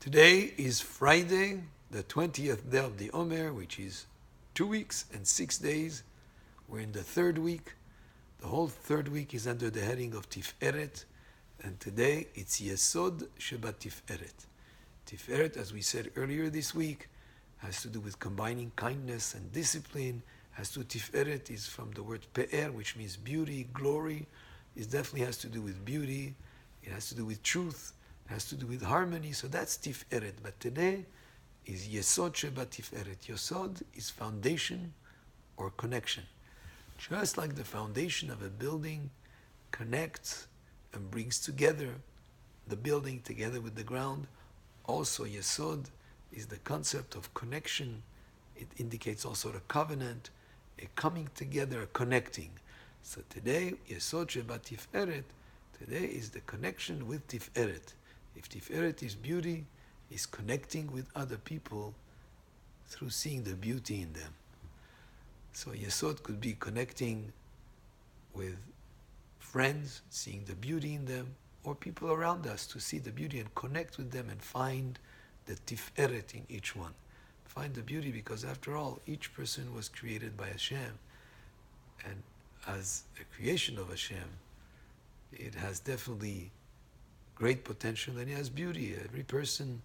Today is Friday, the 20th day of the Omer, which is 2 weeks and 6 days. We're in the third week. The whole third week is under the heading of Tiferet, and today it's Yesod, shebatiferet. Tiferet, as we said earlier this week, has to do with combining kindness and discipline. Tiferet is from the word pe'er, which means beauty, glory. It definitely has to do with beauty. It has to do with truth. It has to do with harmony. So that's Tiferet. But today is Yesod shebatiferet. Yesod is foundation or connection. Just like the foundation of a building connects and brings together the building together with the ground, also Yesod is the concept of connection. It indicates also the covenant, a coming together, a connecting. So today, Yesod shebatiferet, today is the connection with Tiferet. If Tiferet is beauty, is connecting with other people through seeing the beauty in them. So Yesod could be connecting with friends, seeing the beauty in them, or people around us to see the beauty and connect with them and find the Tiferet in each one. Find the beauty, because after all, each person was created by Hashem, and as a creation of Hashem, it has definitely great potential and it has beauty. Every person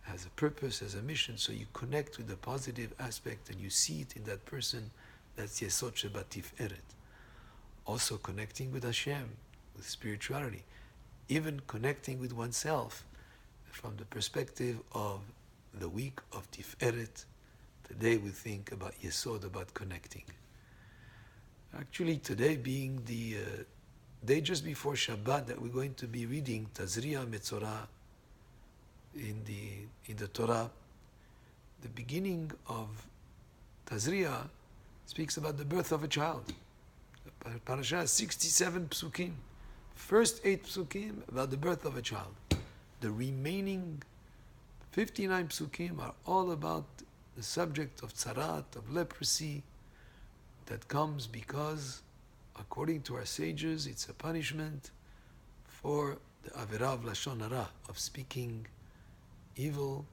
has a purpose, has a mission, so you connect with the positive aspect and you see it in that person. That's Yesod shebatiferet. Also connecting with Hashem, with spirituality, even connecting with oneself from the perspective of the week of Tiferet. Today we think about Yesod, about connecting. Actually, today being the day just before Shabbat, that we're going to be reading Tazria Metzorah in the Torah. The beginning of Tazria speaks about the birth of a child. The parasha has 67 psukim. First 8 psukim about the birth of a child. The remaining 59 psukim are all about the subject of tzarat, of leprosy, that comes because, according to our sages, it's a punishment for the avirah of lashon hara, of speaking evil,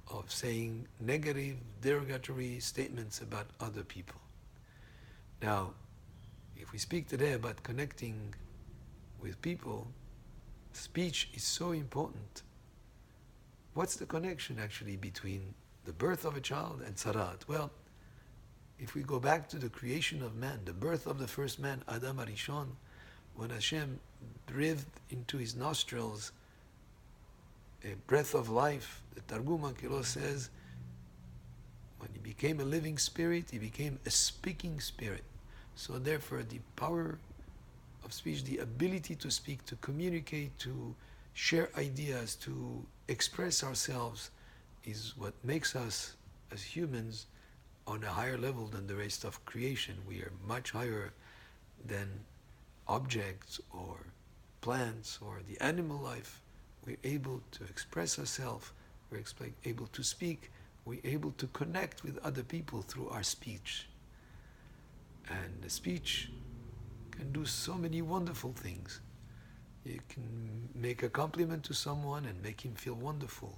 of saying negative, derogatory statements about other people. Now, if we speak today about connecting with people, speech is so important. What's the connection actually between the birth of a child and tzarat? Well, if we go back to the creation of man, the birth of the first man, Adam Arishon, when Hashem breathed into his nostrils a breath of life, the Targum Ankilo says, when he became a living spirit, he became a speaking spirit. So therefore, the power of speech, the ability to speak, to communicate, to share ideas, to express ourselves, is what makes us as humans on a higher level than the rest of creation. We are much higher than objects or plants or the animal life. We're able to express ourselves, we're able to speak, we're able to connect with other people through our speech. And the speech can do so many wonderful things. You can make a compliment to someone and make him feel wonderful.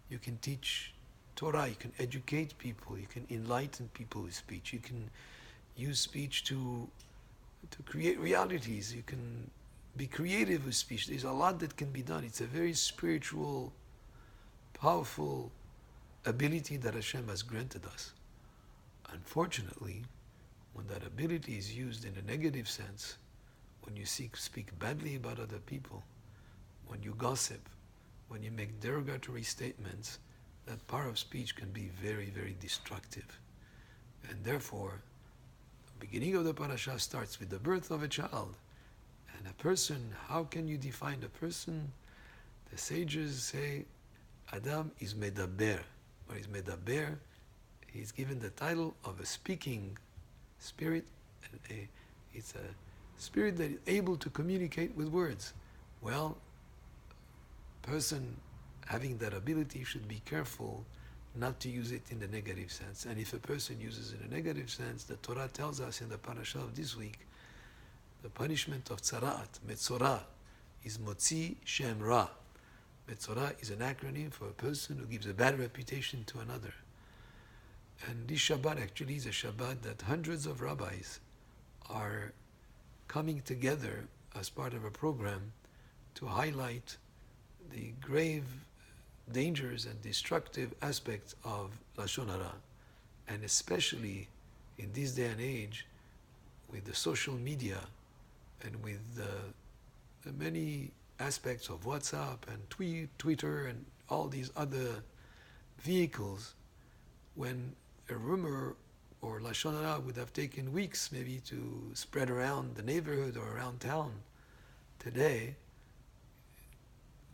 You can teach Torah, you can educate people, you can enlighten people with speech. You can use speech to create realities. You can be creative with speech. There's a lot that can be done. It's a very spiritual, powerful ability that Hashem has granted us. Unfortunately, when that ability is used in a negative sense, when you speak badly about other people, when you gossip, when you make derogatory statements, that power of speech can be very, very destructive. And therefore, the beginning of the parasha starts with the birth of a child. And a person, how can you define a person? The sages say, Adam is medaber. What is medaber? He's given the title of a speaking spirit. It's a spirit that is able to communicate with words. Well, a person having that ability should be careful not to use it in the negative sense. And if a person uses it in a negative sense, the Torah tells us in the parasha of this week, the punishment of tzarat, metzorah, is motzi shem ra. Metzora is an acronym for a person who gives a bad reputation to another. And this Shabbat actually is a Shabbat that hundreds of rabbis are coming together as part of a program to highlight the grave dangers and destructive aspects of Lashon Hara. And especially in this day and age, with the social media and with the many aspects of WhatsApp and Twitter and all these other vehicles, when a rumor or Lashon Hara would have taken weeks maybe to spread around the neighborhood or around town, today,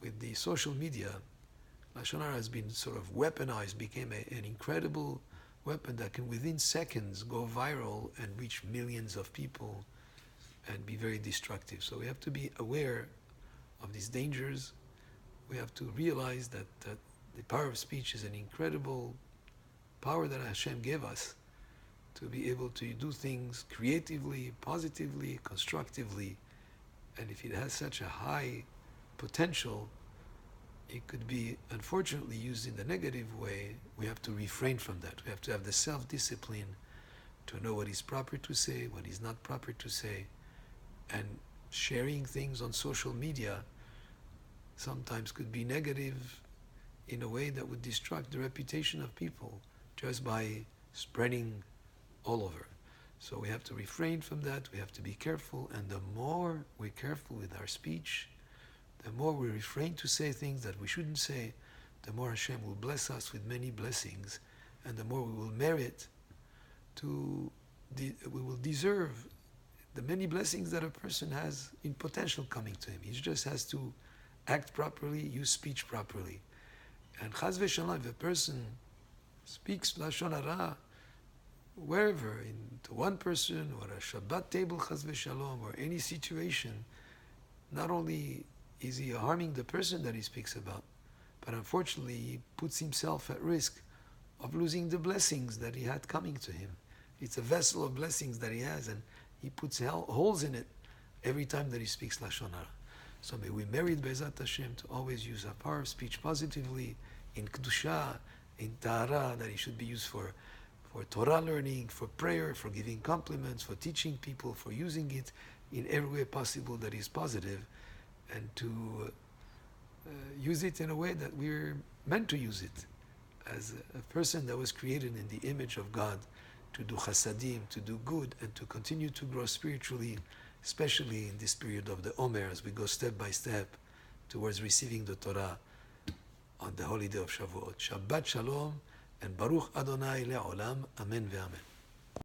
with the social media, Lashon Hara has been sort of weaponized, became an incredible weapon that can within seconds go viral and reach millions of people and be very destructive. So we have to be aware of these dangers. We have to realize that the power of speech is an incredible power that Hashem gave us to be able to do things creatively, positively, constructively. And if it has such a high potential, it could be unfortunately used in the negative way. We have to refrain from that. We have to have the self-discipline to know what is proper to say, what is not proper to say. And sharing things on social media sometimes could be negative in a way that would destruct the reputation of people just by spreading all over. So we have to refrain from that. We have to be careful. And the more we're careful with our speech, the more we refrain to say things that we shouldn't say, the more Hashem will bless us with many blessings, and the more we will merit we will deserve the many blessings that a person has in potential coming to him. He just has to act properly, use speech properly. And chas v'shalom, if a person speaks Lashon Hara, wherever, to one person, or a Shabbat table, chas v'shalom, or any situation, not only is he harming the person that he speaks about, but unfortunately he puts himself at risk of losing the blessings that he had coming to him. It's a vessel of blessings that he has, and he puts holes in it every time that he speaks Lashon Hara. So may we merit Be'ezat Hashem to always use our power of speech positively, in Kedusha, in Tahara, that it should be used for Torah learning, for prayer, for giving compliments, for teaching people, for using it in every way possible that is positive, and to use it in a way that we're meant to use it, as a person that was created in the image of God, to do chasadim, to do good, and to continue to grow spiritually, especially in this period of the Omer, as we go step by step towards receiving the Torah on the holy day of Shavuot. Shabbat Shalom, and Baruch Adonai Le'olam. Amen ve'amen.